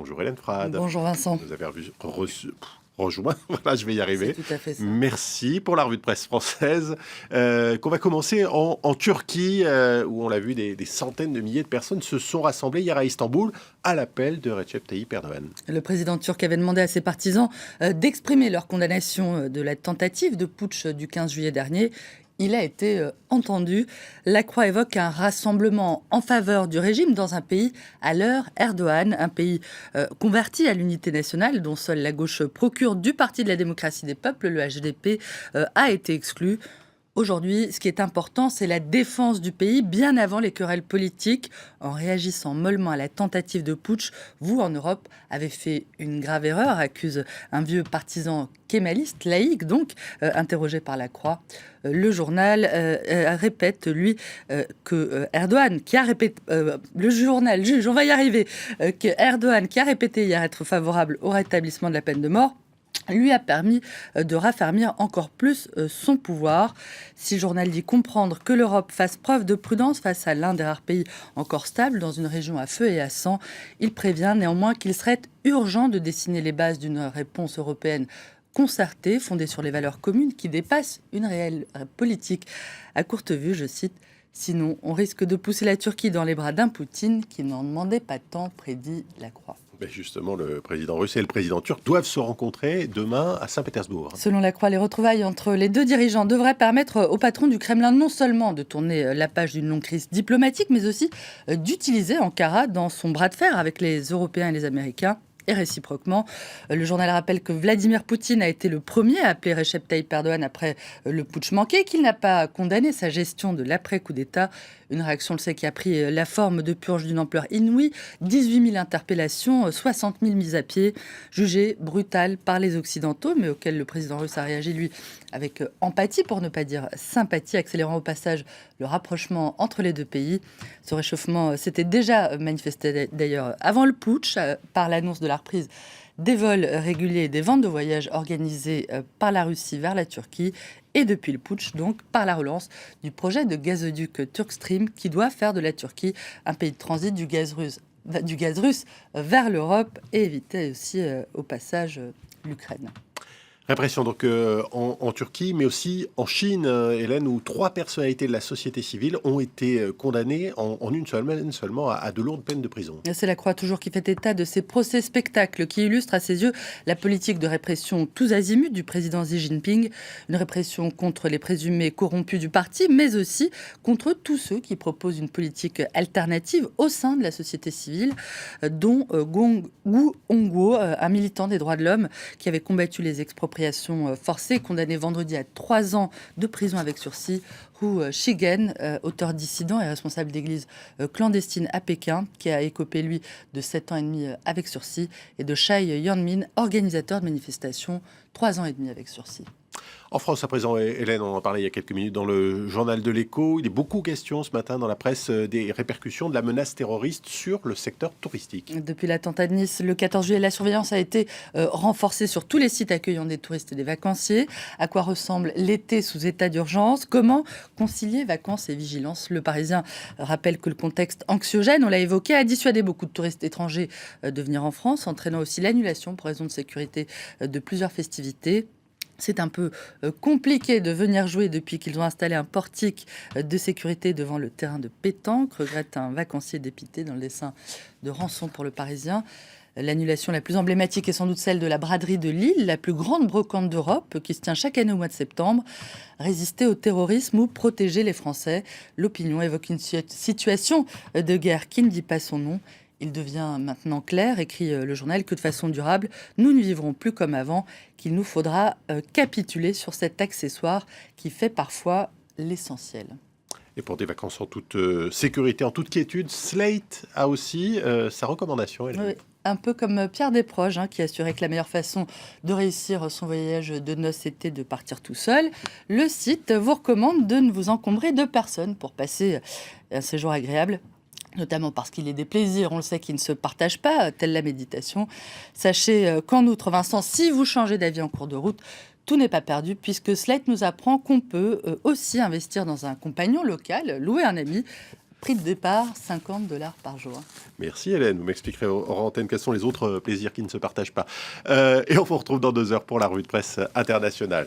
Bonjour Hélène Frade. Bonjour Vincent. Vous avez rejoint, voilà, je vais y arriver. C'est tout à fait ça. Merci pour la revue de presse française. Qu'on va commencer en Turquie, où on l'a vu, des centaines de milliers de personnes se sont rassemblées hier à Istanbul à l'appel de Recep Tayyip Erdogan. Le président turc avait demandé à ses partisans d'exprimer leur condamnation de la tentative de putsch du 15 juillet dernier. Il a été entendu. La Croix évoque un rassemblement en faveur du régime dans un pays à l'heure Erdogan, un pays converti à l'unité nationale dont seule la gauche procure du Parti de la démocratie des peuples, le HDP, a été exclu. Aujourd'hui, ce qui est important, c'est la défense du pays bien avant les querelles politiques. En réagissant mollement à la tentative de putsch, vous, en Europe, avez fait une grave erreur, accuse un vieux partisan kémaliste, laïque donc, interrogé par la Croix. Le journal répète, lui, que Erdogan, qui a répété... le journal juge, on va y arriver, que Erdogan, qui a répété hier être favorable au rétablissement de la peine de mort, lui a permis de raffermir encore plus son pouvoir. Si le journal dit comprendre que l'Europe fasse preuve de prudence face à l'un des rares pays encore stables dans une région à feu et à sang, il prévient néanmoins qu'il serait urgent de dessiner les bases d'une réponse européenne concertée, fondée sur les valeurs communes qui dépassent une réelle politique à courte vue, je cite. Sinon, on risque de pousser la Turquie dans les bras d'un Poutine qui n'en demandait pas tant, prédit la Croix. Mais justement, le président russe et le président turc doivent se rencontrer demain à Saint-Pétersbourg. Selon la Croix, les retrouvailles entre les deux dirigeants devraient permettre au patron du Kremlin non seulement de tourner la page d'une longue crise diplomatique, mais aussi d'utiliser Ankara dans son bras de fer avec les Européens et les Américains. Et réciproquement, le journal rappelle que Vladimir Poutine a été le premier à appeler Recep Tayyip Erdogan après le putsch manqué, qu'il n'a pas condamné sa gestion de l'après-coup d'État. Une réaction, on le sait, qui a pris la forme de purges d'une ampleur inouïe, 18 000 interpellations, 60 000 mises à pied, jugées brutales par les Occidentaux, mais auxquelles le président russe a réagi, lui, avec empathie, pour ne pas dire sympathie, accélérant au passage le rapprochement entre les deux pays. Ce réchauffement s'était déjà manifesté d'ailleurs avant le putsch, par l'annonce de la reprise des vols réguliers et des ventes de voyages organisés par la Russie vers la Turquie, et depuis le putsch, donc, par la relance du projet de gazoduc Turkstream qui doit faire de la Turquie un pays de transit du gaz russe vers l'Europe et éviter aussi au passage l'Ukraine. Répression donc en Turquie, mais aussi en Chine, Hélène, où 3 personnalités de la société civile ont été condamnées en une semaine seulement à de lourdes peines de prison. C'est la Croix toujours qui fait état de ces procès-spectacles qui illustrent à ses yeux la politique de répression tous azimuts du président Xi Jinping. Une répression contre les présumés corrompus du parti, mais aussi contre tous ceux qui proposent une politique alternative au sein de la société civile, dont Gu Hongguo, un militant des droits de l'homme qui avait combattu les expropriations forcées, condamné vendredi à 3 ans de prison avec sursis. Hu Shigen, auteur dissident et responsable d'église clandestine à Pékin, qui a écopé, lui, de 7 ans et demi avec sursis, et de Chai Yanmin, organisateur de manifestations, 3 ans et demi avec sursis. En France, à présent, Hélène, on en parlait il y a quelques minutes dans le journal de l'Écho. Il est beaucoup question ce matin dans la presse des répercussions de la menace terroriste sur le secteur touristique. Depuis l'attentat de Nice, le 14 juillet, la surveillance a été renforcée sur tous les sites accueillant des touristes et des vacanciers. À quoi ressemble l'été sous état d'urgence? Comment concilier vacances et vigilance? Le Parisien rappelle que le contexte anxiogène, on l'a évoqué, a dissuadé beaucoup de touristes étrangers de venir en France, entraînant aussi l'annulation pour raison de sécurité de plusieurs festivités. C'est un peu compliqué de venir jouer depuis qu'ils ont installé un portique de sécurité devant le terrain de pétanque, regrette un vacancier dépité dans le dessin de Rançon pour le Parisien. L'annulation la plus emblématique est sans doute celle de la braderie de Lille, la plus grande brocante d'Europe, qui se tient chaque année au mois de septembre. Résister au terrorisme ou protéger les Français. L'opinion évoque une situation de guerre qui ne dit pas son nom. Il devient maintenant clair, écrit le journal, que de façon durable, nous ne vivrons plus comme avant, qu'il nous faudra capituler sur cet accessoire qui fait parfois l'essentiel. Et pour des vacances en toute sécurité, en toute quiétude, Slate a aussi sa recommandation. Oui, un peu comme Pierre Desproges, qui assurait que la meilleure façon de réussir son voyage de noces était de partir tout seul. Le site vous recommande de ne vous encombrer de personne pour passer un séjour agréable, notamment parce qu'il est des plaisirs, on le sait, qui ne se partagent pas, telle la méditation. Sachez qu'en outre, Vincent, si vous changez d'avis en cours de route, tout n'est pas perdu, puisque Slate nous apprend qu'on peut aussi investir dans un compagnon local, louer un ami, Prix de départ, $50 par jour. Merci Hélène, vous m'expliquerez hors antenne quels sont les autres plaisirs qui ne se partagent pas. Et on vous retrouve dans 2 heures pour la revue de presse internationale.